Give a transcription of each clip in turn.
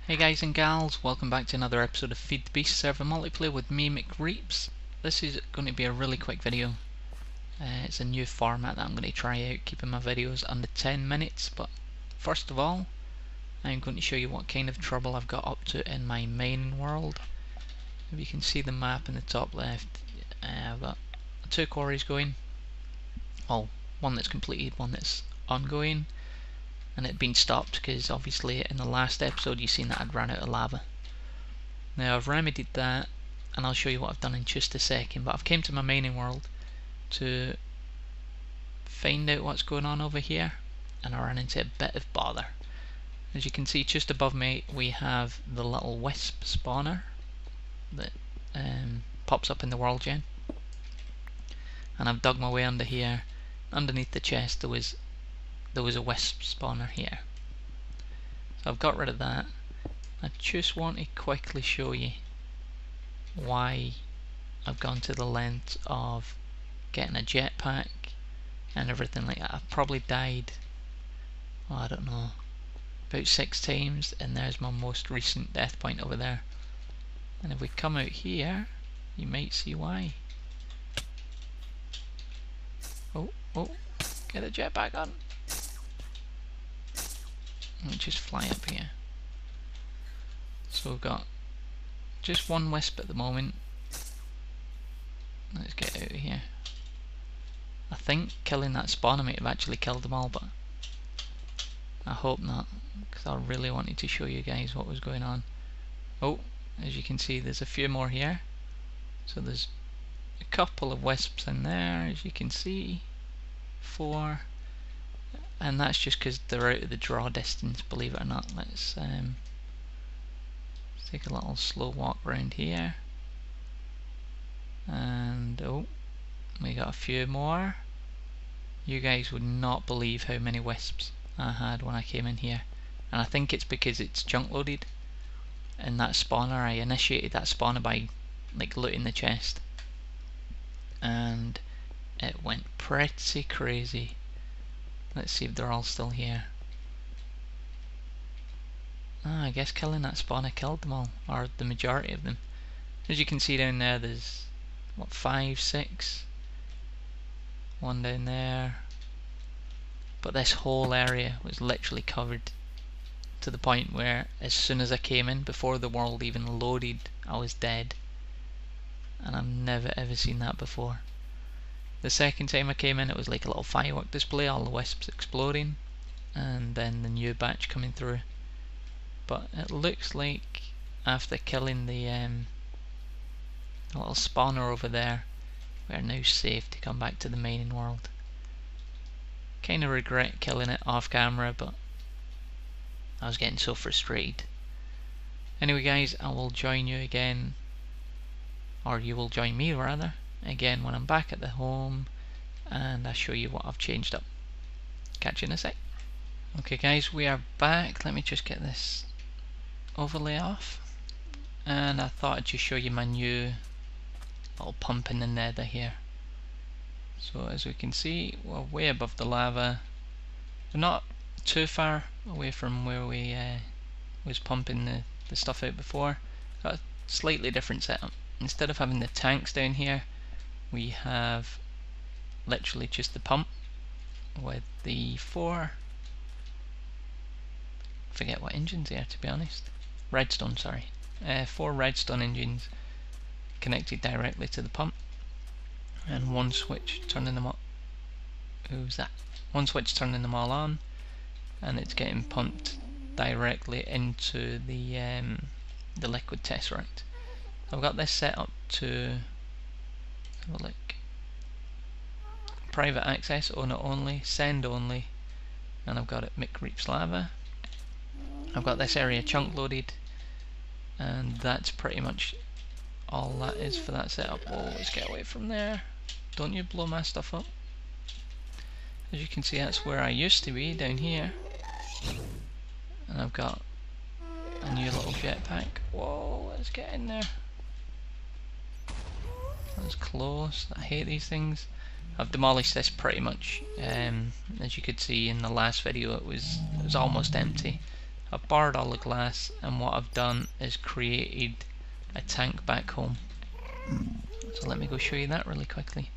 Hey guys and gals, welcome back to another episode of Feed the Beast server multiplayer with me, McReeps. This is going to be a really quick video. It's a new format that I'm going to try out, keeping my videos under 10 minutes. But first of all, I'm going to show you what kind of trouble I've got up to in my main world. If you can see the map in the top left, I've got 2 quarries going. Well, one that's completed, one that's ongoing. And it had been stopped because obviously in the last episode you seen that I'd ran out of lava. Now I've remedied that and I'll show you what I've done in just a second, but I've came to my mining world to find out what's going on over here, and I ran into a bit of bother. As you can see just above me we have the little wisp spawner that pops up in the world gen, and I've dug my way under here. Underneath the chest there was a wisp spawner here, so I've got rid of that. I just want to quickly show you why I've gone to the length of getting a jetpack and everything like that. I've probably died, I don't know, about 6 times, and there's my most recent death point over there. And if we come out here you might see why. Oh, get a jetpack on. Let me just fly up here. So we've got just one wisp at the moment. Let's get out of here. I think killing that spawner might have actually killed them all, but I hope not, because I really wanted to show you guys what was going on. Oh, as you can see there's a few more here. So there's a couple of wisps in there, as you can see. 4. And that's just because they're out of the draw distance, believe it or not. Let's take a little slow walk around here. And oh, we got a few more. You guys would not believe how many wisps I had when I came in here. And I think it's because it's junk loaded. And that spawner, I initiated that spawner by like looting the chest. And it went pretty crazy. Let's see if they're all still here. I guess killing that spawner killed them all, or the majority of them. As you can see down there, there's what, 5, 6. One down there. But this whole area was literally covered to the point where as soon as I came in, before the world even loaded, I was dead. And I've never ever seen that before. The second time I came in it was like a little firework display, all the wisps exploding, and then the new batch coming through. But it looks like after killing the little spawner over there, we are now safe to come back to the mining world. Kinda regret killing it off camera, but I was getting so frustrated. Anyway guys, I will join you again, or you will join me rather, again when I'm back at the home and I show you what I've changed up. Catch you in a sec. Okay guys, we are back. Let me just get this overlay off, and I thought I'd just show you my new little pump in the nether here. So as we can see, we're way above the lava. We're not too far away from where we was pumping the stuff out before. Got a slightly different setup. Instead of having the tanks down here, we have literally just the pump with the 4, forget what engines they are to be honest, redstone, sorry, 4 redstone engines connected directly to the pump, and one switch turning them up. Who's that? One switch turning them all on, and it's getting pumped directly into the liquid tesseract. I've got this set up to have a look. Private access, owner only, send only, and I've got it McReeps lava. I've got this area chunk loaded, and that's pretty much all that is for that setup. Oh, let's get away from there. Don't you blow my stuff up. As you can see, that's where I used to be, down here. And I've got a new little jetpack. Whoa, let's get in there. That was close. I hate these things. I've demolished this pretty much. As you could see in the last video, it was almost empty. I've borrowed all the glass, and what I've done is created a tank back home. So let me go show you that really quickly.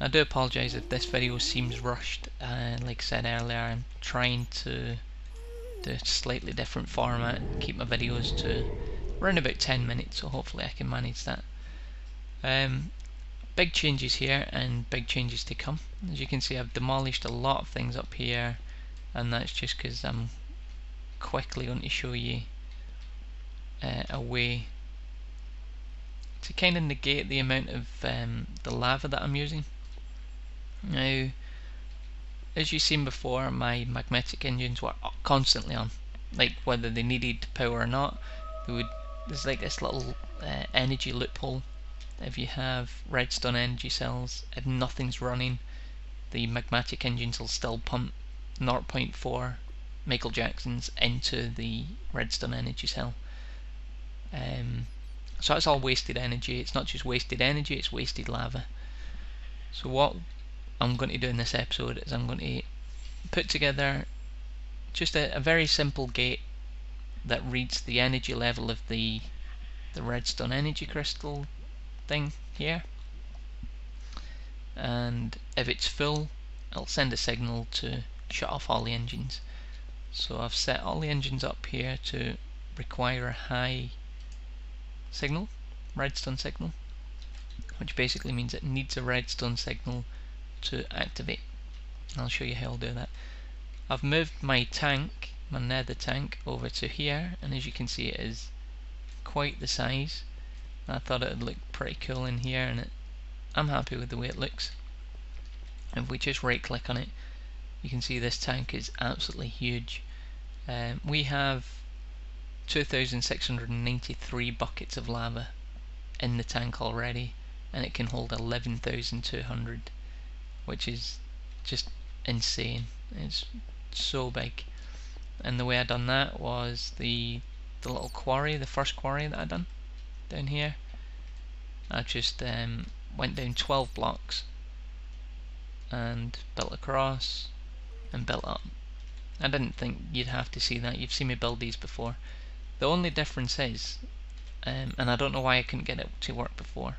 I do apologise if this video seems rushed. Like I said earlier, I'm trying to do a slightly different format, keep my videos to around about 10 minutes, so hopefully I can manage that. Big changes here and big changes to come. As you can see, I've demolished a lot of things up here, and that's just because I'm quickly going to show you a way to kind of negate the amount of the lava that I'm using. Now, as you've seen before, my magnetic engines were constantly on, like whether they needed power or not. There's like this little energy loophole. If you have redstone energy cells, if nothing's running, the magnetic engines will still pump 0.4 Michael Jacksons into the redstone energy cell. So it's all wasted energy. It's not just wasted energy, it's wasted lava. So what I'm going to do in this episode is I'm going to put together just a very simple gate that reads the energy level of the redstone energy crystal thing here, and if it's full, it'll send a signal to shut off all the engines. So I've set all the engines up here to require a high signal, redstone signal, which basically means it needs a redstone signal to activate. I'll show you how I'll do that. I've moved my tank, my nether tank, over to here, and as you can see it is quite the size. I thought it would look pretty cool in here, and I'm happy with the way it looks. If we just right click on it, you can see this tank is absolutely huge. We have 2,693 buckets of lava in the tank already, and it can hold 11,200, which is just insane. It's so big. And the way I done that was the little quarry, the first quarry that I done down here. I just went down 12 blocks and built across and built up. I didn't think you'd have to see that. You've seen me build these before. The only difference is, and I don't know why I couldn't get it to work before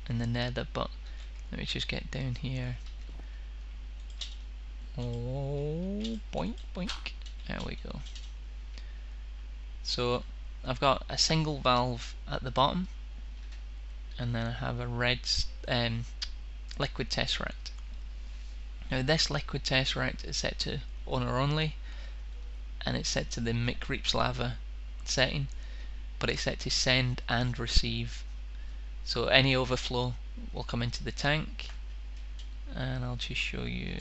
in the nether, but let me just get down here. Oh, boink, boink. There we go. So I've got a single valve at the bottom, and then I have a red liquid tesseract. Now this liquid tesseract is set to owner only, and it's set to the McReaps lava setting, but it's set to send and receive. So any overflow will come into the tank, and I'll just show you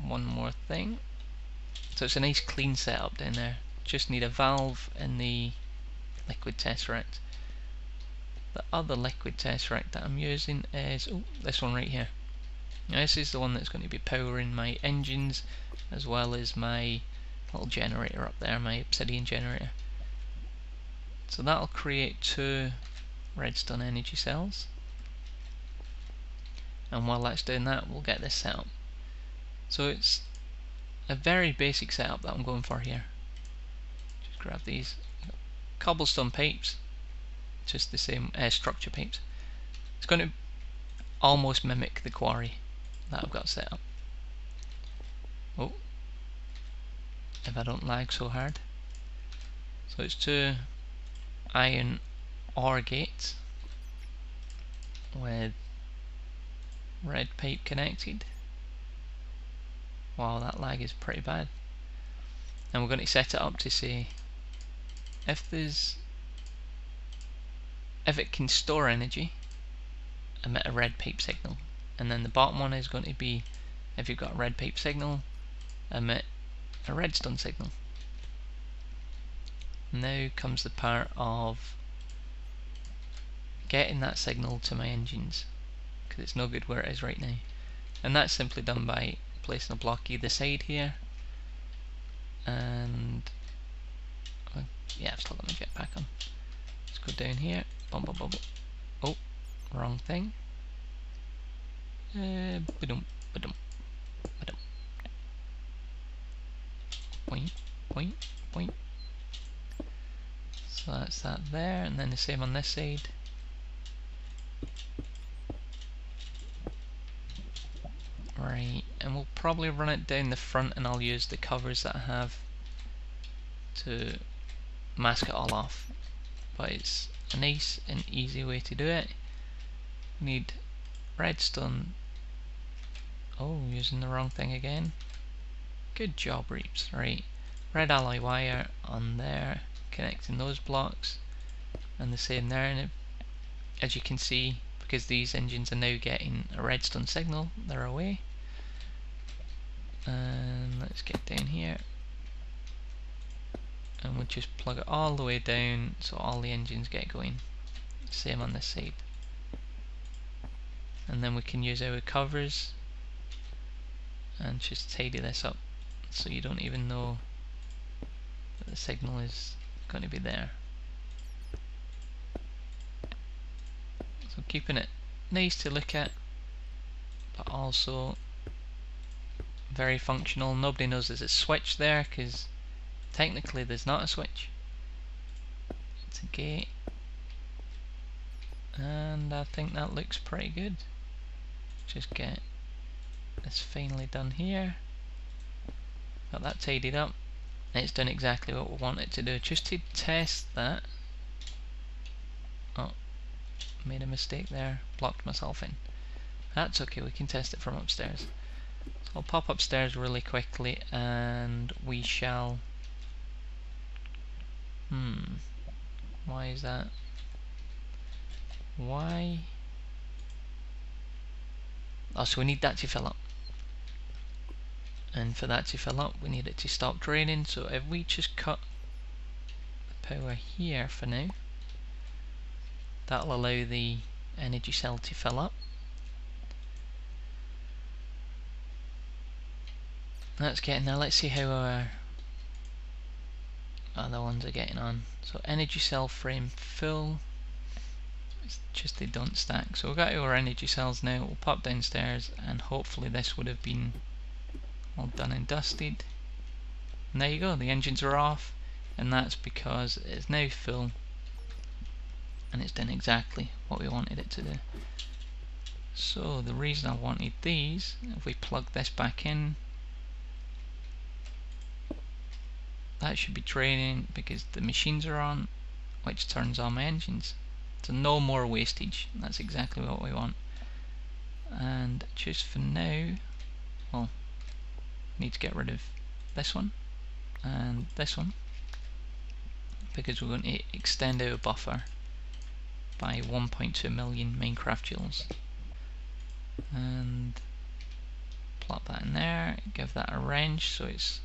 one more thing. So it's a nice clean setup down there. Just need a valve in the liquid tesseract. The other liquid tesseract that I'm using is this one right here. Now this is the one that's going to be powering my engines as well as my little generator up there, my obsidian generator. So that'll create 2 redstone energy cells, and while that's doing that, we'll get this set up. So it's a very basic setup that I'm going for here. Just grab these cobblestone pipes, just the same structure pipes. It's going to almost mimic the quarry that I've got set up. Oh, if I don't lag so hard. So it's 2 iron ore gates with red pipe connected. Wow, that lag is pretty bad. And we're going to set it up to say if it can store energy, emit a red pipe signal. And then the bottom one is going to be, if you've got a red pipe signal, emit a redstone signal. Now comes the part of getting that signal to my engines, because it's no good where it is right now. And that's simply done by placing a block either side here, and yeah, I've still got my jetpack on. Let's go down here. Bum, bum, bum. Oh, wrong thing. Ba-dum, ba-dum, ba-dum. Point, point. So that's that there, and then the same on this side. Right, and we'll probably run it down the front, and I'll use the covers that I have to mask it all off. But it's a nice and easy way to do it. We need redstone. Oh, using the wrong thing again. Good job, Reaps. Right, red alloy wire on there, connecting those blocks, and the same there. And as you can see, because these engines are now getting a redstone signal, they're away. And let's get down here, and we'll just plug it all the way down so all the engines get going. Same on this side. And then we can use our covers and just tidy this up so you don't even know that the signal is going to be there. So keeping it nice to look at, but also very functional. Nobody knows there's a switch there because technically there's not a switch. It's a gate, and I think that looks pretty good. Just get this finally done here. Got that tidied up. It's done exactly what we want it to do. Just to test that. Oh, made a mistake there. Blocked myself in. That's okay, we can test it from upstairs. So I'll pop upstairs really quickly and we shall... Why is that? Why? Oh, so we need that to fill up. And for that to fill up, we need it to stop draining. So if we just cut the power here for now, that'll allow the energy cell to fill up. That's getting there. Let's see how our other ones are getting on. So energy cell frame full. It's just they don't stack. So we've got our energy cells now. We'll pop downstairs and hopefully this would have been all done and dusted. And there you go, the engines are off, and that's because it's now full and it's done exactly what we wanted it to do. So the reason I wanted these, if we plug this back in, that should be draining because the machines are on, which turns on my engines. So no more wastage. That's exactly what we want. And just for now, well, need to get rid of this one and this one because we're going to extend our buffer by 1.2 million Minecraft joules. And plop that in there, give that a wrench so it's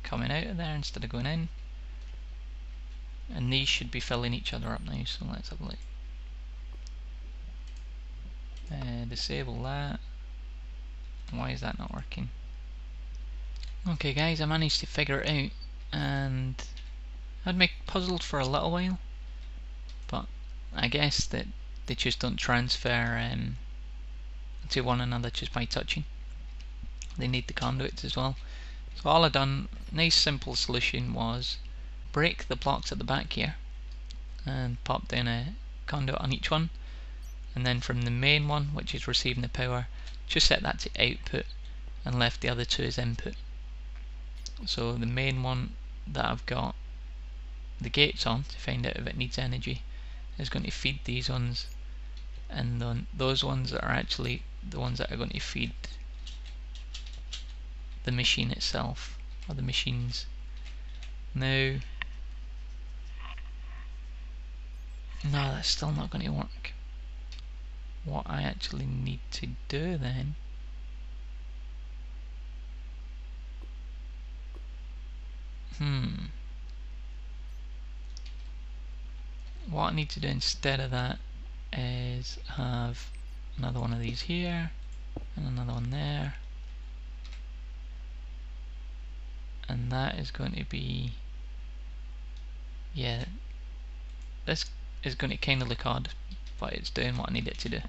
coming out of there instead of going in. And these should be filling each other up now, so let's have a look. Disable that. Why is that not working? Okay guys, I managed to figure it out, and I'd been puzzled for a little while, but I guess that they just don't transfer to one another just by touching. They need the conduits as well. So all I've done, nice simple solution, was break the blocks at the back here and pop down a conduit on each one, and then from the main one, which is receiving the power, just set that to output and left the other two as input. So the main one that I've got the gates on to find out if it needs energy is going to feed these ones, and then those ones are actually the ones that are going to feed the machine itself, or the machines. Now, no, that's still not going to work. What I actually need to do then what I need to do instead of that is have another one of these here and another one there, and that is going to be, yeah, this is going to kind of look odd, but it's doing what I need it to do.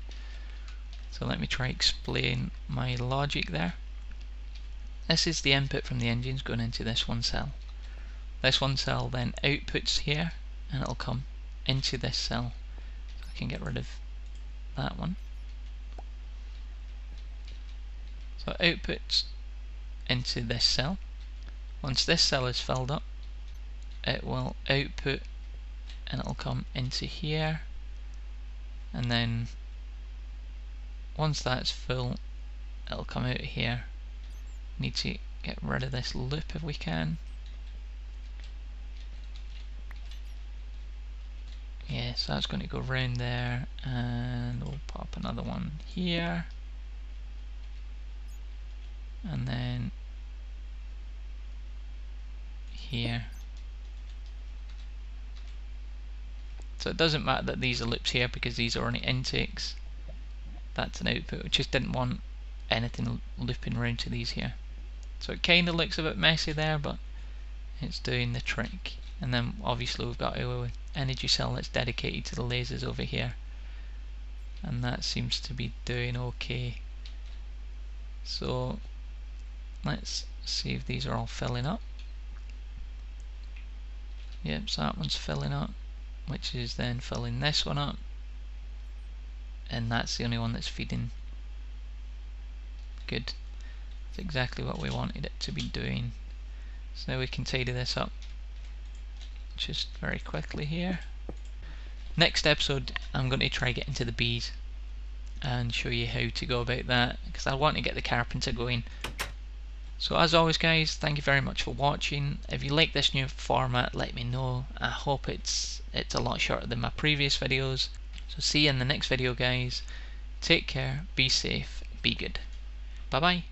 So let me try explain my logic there. This is the input from the engines going into this one cell. This one cell then outputs here and it'll come into this cell. So I can get rid of that one. So output into this cell. Once this cell is filled up, it will output and it'll come into here, and then once that's full it'll come out here. Need to get rid of this loop if we can. Yeah, so that's going to go round there, and we'll pop another one here, and then here. So it doesn't matter that these are loops here because these are only intakes. That's an output. We just didn't want anything looping around to these here. So it kind of looks a bit messy there, but it's doing the trick. And then obviously we've got our energy cell that's dedicated to the lasers over here, and that seems to be doing okay. So let's see if these are all filling up. Yep, so that one's filling up, which is then filling this one up, and that's the only one that's feeding. Good. That's exactly what we wanted it to be doing. So now we can tidy this up just very quickly here. Next episode I'm going to try get into the bees and show you how to go about that, because I want to get the carpenter going. So as always guys, thank you very much for watching. If you like this new format, let me know. I hope it's a lot shorter than my previous videos. So see you in the next video guys. Take care, be safe, be good. Bye bye.